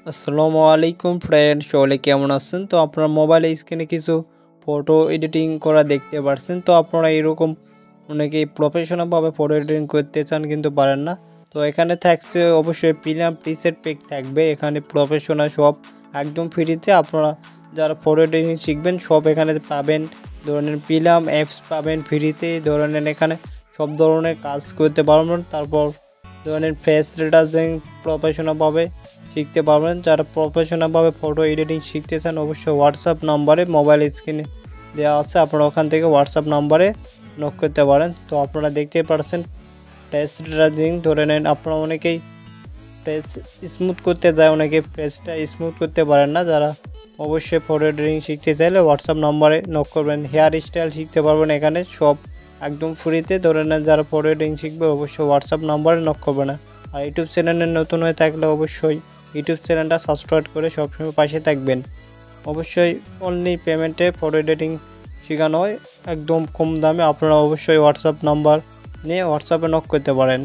আসসালামু আলাইকুম ফ্রেন্ড, সকলে কেমন আছেন? তো আপনার মোবাইলে স্ক্রিনে কিছু ফটো এডিটিং করা দেখতে পাচ্ছেন। তো আপনারা এরকম অনেকেই প্রফেশনালভাবে ফটো এডিটিং করতে চান কিন্তু পারেন না। তো এখানে থাকছে অবশ্যই প্রিমিয়াম প্রিসেট প্যাক থাকবে। এখানে প্রফেশনাল সব একদম ফ্রিতে আপনারা যারা ফটো এডিটিং শিখবেন সব এখানে পাবেন। ধরনের প্রিমিয়াম অ্যাপস পাবেন ফ্রিতে, ধরনের এখানে সব ধরনের কাজ করতে পারবেন। তারপর ধরনের ফেস রেটার্জিং প্রফেশনালভাবে শিখতে পারবেন। যারা প্রফেশনালভাবে ফটো এডিটিং শিখতে চান অবশ্যই হোয়াটসঅ্যাপ নাম্বারে মোবাইল স্ক্রিনে দেওয়া আছে, আপনারা ওখান থেকে হোয়াটসঅ্যাপ নাম্বারে নক করতে পারেন। তো আপনারা দেখতে পাচ্ছেন ফেস রেটার্জিং ধরে নেন। আপনারা অনেকেই ফেস স্মুথ করতে যায়, অনেকে ফেসটা স্মুথ করতে পারেন না। যারা অবশ্যই ফটো এডিটিং শিখতে চাইলে হোয়াটসঅ্যাপ নাম্বারে নক করবেন। হেয়ার স্টাইল শিখতে পারবেন এখানে সব একদম ফ্রিতে। ধরে নেন যারা ফটো এডিটিং শিখবে অবশ্যই হোয়াটসঅ্যাপ নাম্বারে নক করবে না। আর ইউটিউব চ্যানেলে নতুন হয়ে থাকলে অবশ্যই ইউটিউব চ্যানেলটা সাবস্ক্রাইব করে সবসময় পাশে থাকবেন। অবশ্যই অনলি পেমেন্টে ফটো এডিটিং শেখানো হয় একদম কম দামে। আপনারা অবশ্যই হোয়াটসঅ্যাপ নাম্বার নিয়ে হোয়াটসঅ্যাপে নক করতে পারেন।